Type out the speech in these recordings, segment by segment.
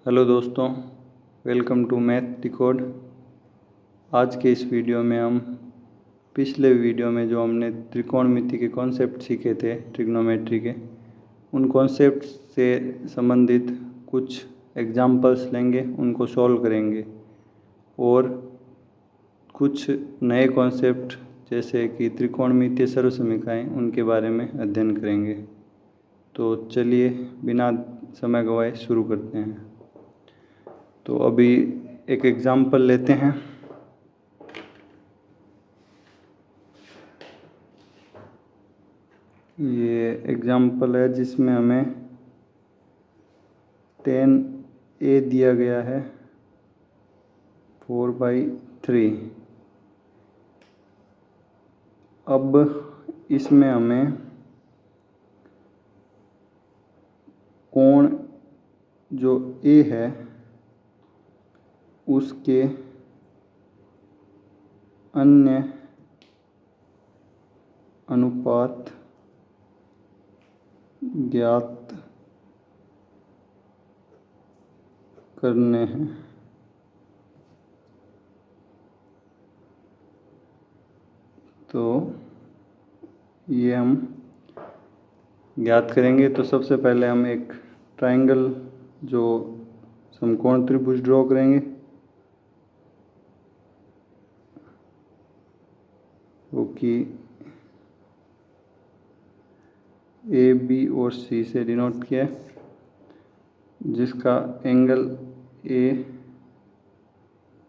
Hello दोस्तों, welcome to math decode. आज के इस वीडियो में हम पिछले वीडियो में जो हमने त्रिकोणमिति के कॉन्सेप्ट सीखे थे ट्रिग्नोमेट्री के, उन कॉन्सेप्ट से संबंधित कुछ एग्जाम्पल्स लेंगे, उनको सॉल्व करेंगे और कुछ नए कॉन्सेप्ट जैसे कि त्रिकोणमितीय सर्वसमीकरण उनके बारे में अध्ययन करेंगे। तो चलिए बिना समय गवाए शुरू करते हैं। तो अभी एक एग्जाम्पल लेते हैं। ये एग्जाम्पल है जिसमें हमें 10a दिया गया है 4/3। अब इसमें हमें कोण जो a है उसके अन्य अनुपात ज्ञात करने हैं। तो ये हम ज्ञात करेंगे। तो सबसे पहले हम एक ट्रायंगल जो समकोण त्रिभुज ड्रॉ करेंगे, जो कि ए बी और सी से डिनोट किया है, जिसका एंगल ए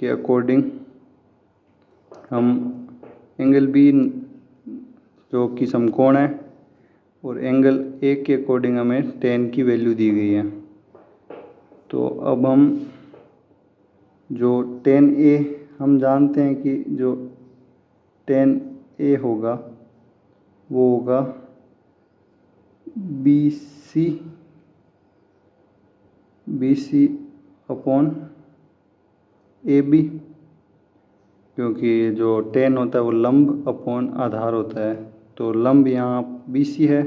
के अकॉर्डिंग हम एंगल बी जो कि समकोण है और एंगल ए के अकॉर्डिंग हमें tan की वैल्यू दी गई है। तो अब हम जो tan a हम जानते हैं कि जो tan a होगा वो होगा BC अपॉन AB, क्योंकि जो tan होता है वो लंब अपॉन आधार होता है। तो लंब यहाँ BC है,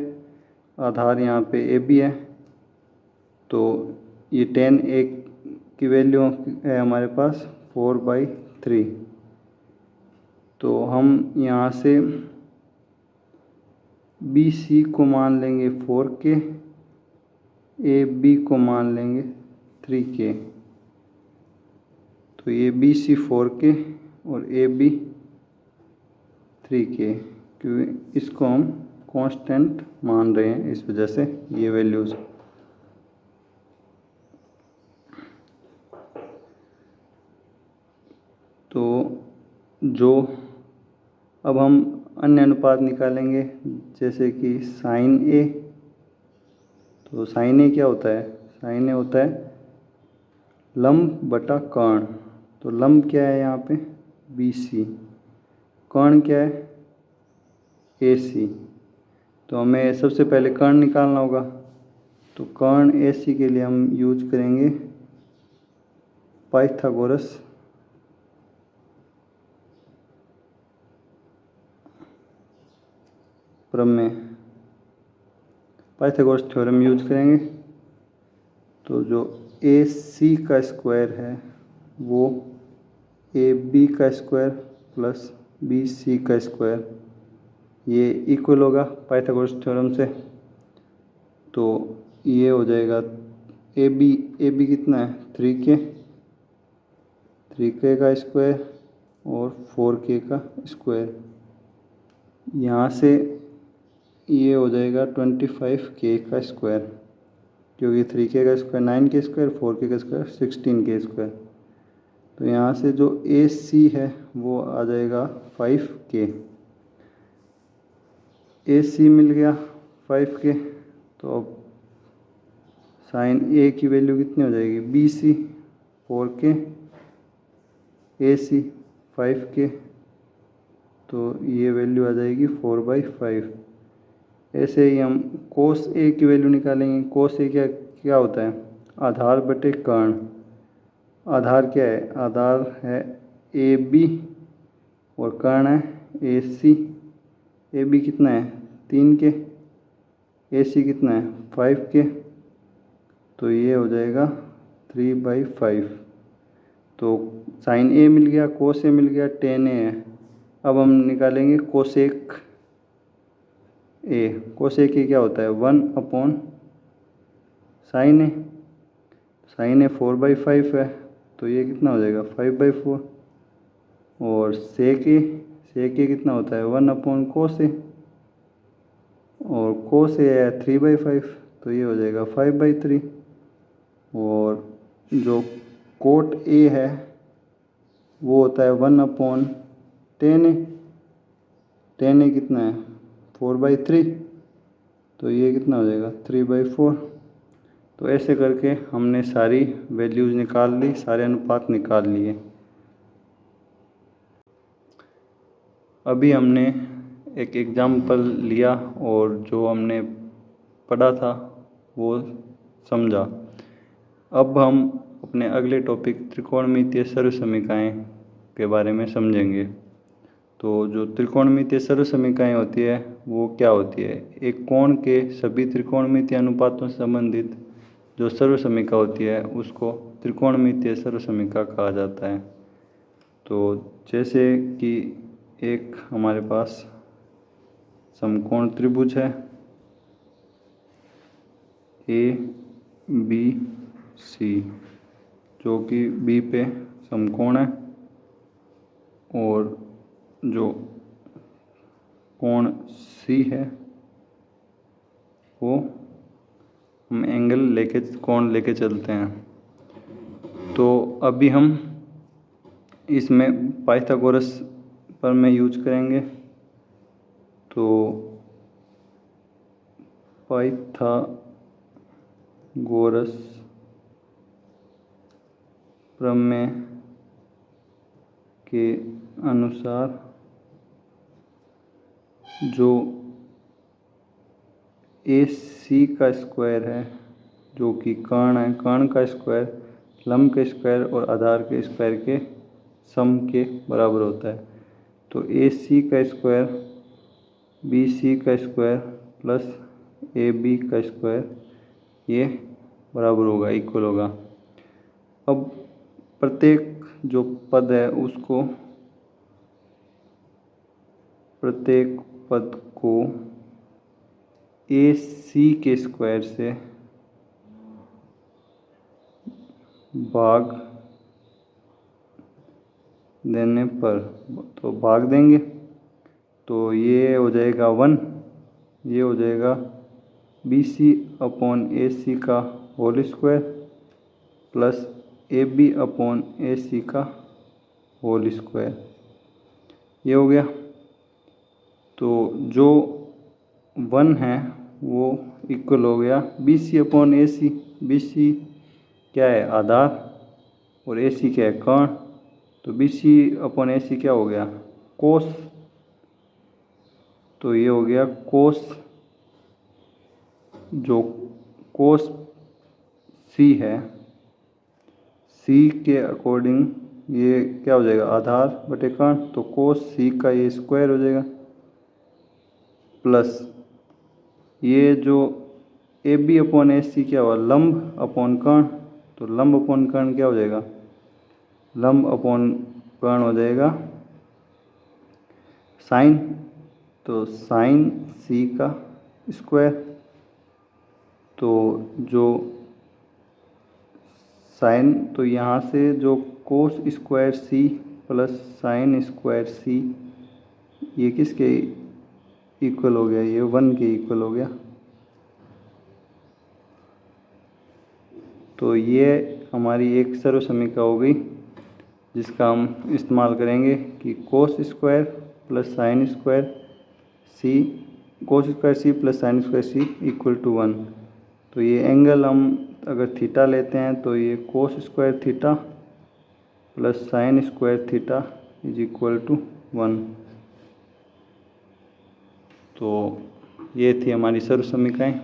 आधार यहाँ पे AB है। तो ये tan a की वैल्यू है हमारे पास 4/3। तो हम यहाँ से BC को मान लेंगे 4K, AB को मान लेंगे 3K। तो ये BC 4K और AB 3K, क्योंकि इसको हम कांस्टेंट मान रहे हैं, इस वजह से ये वैल्यूज। तो जो अब हम अन्य अनुपात निकालेंगे, जैसे कि साइन ए। तो साइन ए क्या होता है? साइन ए होता है लंब बटा कर्ण। तो लंब क्या है यहाँ पे? BC। कर्ण क्या है? AC। तो हमें सबसे पहले कर्ण निकालना होगा। तो कर्ण AC के लिए हम यूज करेंगे पाइथागोरस प्रमेय, पाइथागोरस थ्योरम यूज करेंगे। तो जो AC का स्क्वायर है वो AB का स्क्वायर प्लस BC का स्क्वायर, ये इक्वल होगा पाइथागोरस थ्योरम से। तो ये हो जाएगा AB कितना है? 3K का स्क्वायर और 4K का स्क्वायर। यहाँ से ये हो जाएगा 25K का स्क्वायर, क्योंकि 3K का स्क्वायर 9K स्क्वायर, 4K का स्क्वायर 16K स्क्वायर। तो यहाँ से जो AC है वो आ जाएगा 5K। AC मिल गया 5K। तो अब साइन A की वैल्यू कितनी हो जाएगी? BC 4K, AC 5K। तो ये वैल्यू आ जाएगी 4/5। ऐसे ही हम कोस A की वैल्यू निकालेंगे। कोस A क्या होता है? आधार बटे कर्ण। आधार क्या है? आधार है AB और कर्ण है AC। AB कितना है? 3K। AC कितना है? 5K। तो ये हो जाएगा 3/5। तो साइन ए मिल गया, कोस ए मिल गया, टेन ए है। अब हम निकालेंगे कोसेक ए। कोसेक ए क्या होता है? 1/साइन ए। साइन ए 4/5 है, तो ये कितना हो जाएगा? 5/4। और सेक ए कितना होता है? 1/कोस ए। और कोस ए है 3/5, तो ये हो जाएगा 5/3। और जो कोट ए है वो होता है 1/10 ए। 10 ए कितना है? 4/3, तो ये कितना हो जाएगा? 3/4। तो ऐसे करके हमने सारी वैल्यूज़ निकाल ली, सारे अनुपात निकाल लिए। अभी हमने एक एग्जाम्पल लिया और जो हमने पढ़ा था वो समझा। अब हम अपने अगले टॉपिक त्रिकोणमितीय सर्वसमीकरण के बारे में समझेंगे। तो जो त्रिकोणमितीय सर्वसमीकरण होती है वो क्या होती है? एक कोण के सभी त्रिकोणमितीय अनुपातों से संबंधित जो सर्वसमीकरण होती है उसको त्रिकोणमितीय सर्वसमीकरण कहा जाता है। तो जैसे कि एक हमारे पास समकोण त्रिभुज है ABC, जो कि B पे समकोण है, और जो कोण C है वो हम कोण लेके चलते हैं। तो अभी हम इसमें पाइथागोरस प्रमेय यूज करेंगे। तो पाइथागोरस प्रमेय के अनुसार जो AC का स्क्वायर है, जो कि कर्ण है, कर्ण का स्क्वायर लंब के स्क्वायर और आधार के स्क्वायर के सम के बराबर होता है। तो AC का स्क्वायर BC का स्क्वायर प्लस AB का स्क्वायर ये बराबर होगा, इक्वल होगा। अब प्रत्येक जो पद है उसको, प्रत्येक पद को AC के स्क्वायर से भाग देने पर, तो भाग देंगे तो ये हो जाएगा 1, ये हो जाएगा BC/AC का होल स्क्वायर प्लस AB/AC का होल स्क्वायर, ये हो गया। तो जो 1 है वो इक्वल हो गया BC/AC। BC क्या है? आधार, और AC क्या है? कर्ण। तो BC/AC क्या हो गया? कोस। तो ये हो गया कोस, जो कोस C है, C के अकॉर्डिंग ये क्या हो जाएगा? आधार बटे कर्ण। तो कोस C का ये स्क्वायर हो जाएगा, प्लस ये जो AB/AC क्या हुआ? लंब अपॉन कर्ण। तो लंब अपॉन कर्ण क्या हो जाएगा? लंब अपॉन कर्ण हो जाएगा साइन। तो साइन C का स्क्वायर। तो जो साइन, तो यहाँ से जो कोस square C plus sine square C ये किसके इक्वल हो गया? ये 1 के इक्वल हो गया। तो ये हमारी एक सर्वसमीकरण हो गई जिसका हम इस्तेमाल करेंगे कि cos square plus sine square C, cos square C plus sine square C equal to 1। तो ये एंगल हम अगर थीटा लेते हैं तो ये cos square theta plus sine square theta is equal to 1। तो ये थी हमारी सर्वसमीकरण।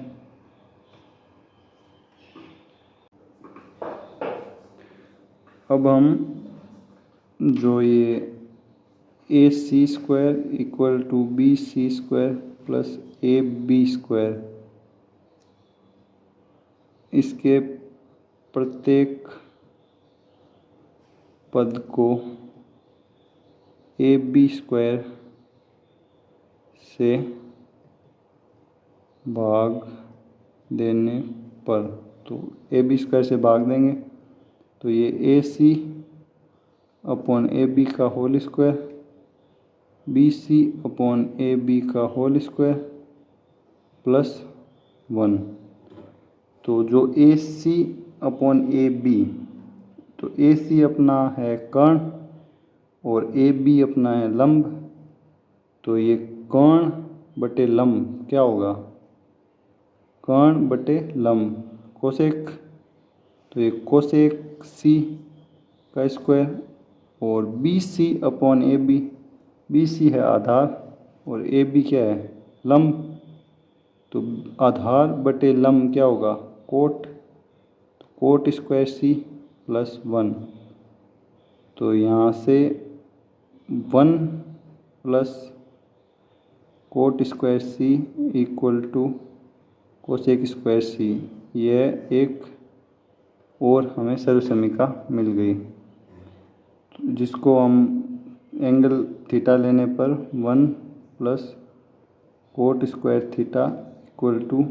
अब हम जो ये AC² equal to BC² plus AB², इसके प्रत्येक पद को AB² से भाग देने पर, तो AB² से भाग देंगे तो ये AC अपॉन AB का whole square, BC upon AB का होल स्क्वायर प्लस 1। तो जो AC अपॉन AB, तो AC अपना है कर्ण और AB अपना है लंब, तो ये कर्ण बटे लंब क्या होगा, कर्ण बटे लंब कोसेक, तो ये कोसेक C का स्क्वायर और BC अपॉन AB, BC है आधार और AB क्या है लंब, तो आधार बटे लंब क्या होगा कोट, तो कोट स्क्वायर C प्लस 1। तो यहाँ से 1 plus cot square C equal to cosec square C, यह एक और हमें सर्वसमीका मिल गई, जिसको हम एंगल थीटा लेने पर 1 plus cot square theta equal to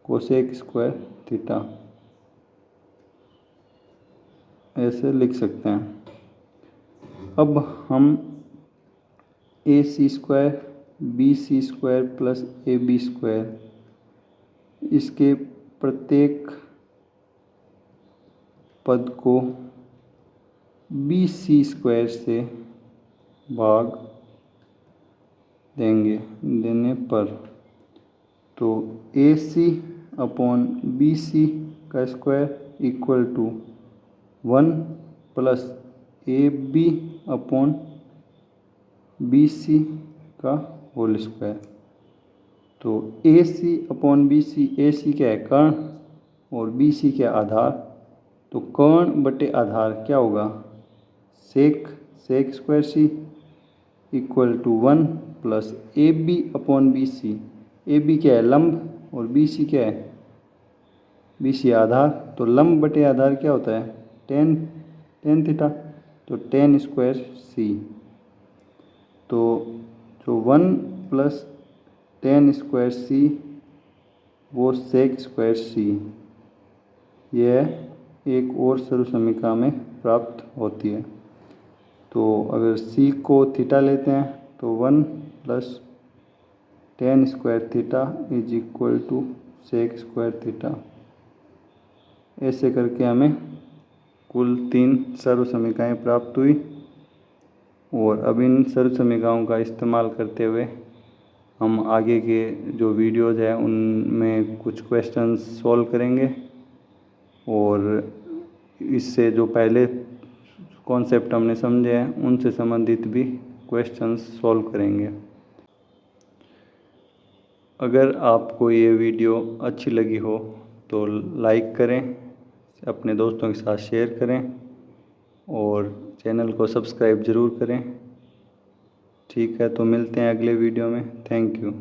cosec square theta ऐसे लिख सकते हैं। अब हम AC² BC² प्लस AB² इसके प्रत्येक पद को BC² से भाग देने पर, तो AC अपॉन BC का square equal to 1 plus AB upon BC का होल स्क्वायर। तो AC अपॉन BC, AC क्या है कर्ण और BC क्या आधार, तो कर्ण बटे आधार क्या होगा sec square C equal to 1 plus AB upon BC, AB क्या है लंब और BC क्या है BC आधार, तो लंब बटे आधार क्या होता है tan थीटा, तो tan स्क्वायर C, तो जो 1 प्लस tan स्क्वायर C वो सेक स्क्वायर C, यह एक और सर्वसमीका में प्राप्त होती है। तो अगर C को थीटा लेते हैं तो 1 plus tan square theta is equal to sec square theta, ऐसे करके हमें कुल 3 सर्वसमीकाएँ प्राप्त हुई। और अब इन सर्वसमीकाओं का इस्तेमाल करते हुए हम आगे के जो वीडियोज़ हैं उनमें कुछ क्वेश्चंस सॉल्व करेंगे और इससे जो पहले कॉन्सेप्ट हमने समझे हैं उनसे संबंधित भी क्वेश्चंस सॉल्व करेंगे। अगर आपको ये वीडियो अच्छी लगी हो तो लाइक करें, अपने दोस्तों के साथ शेयर करें और चैनल को सब्सक्राइब ज़रूर करें। ठीक है, तो मिलते हैं अगले वीडियो में। Thank you.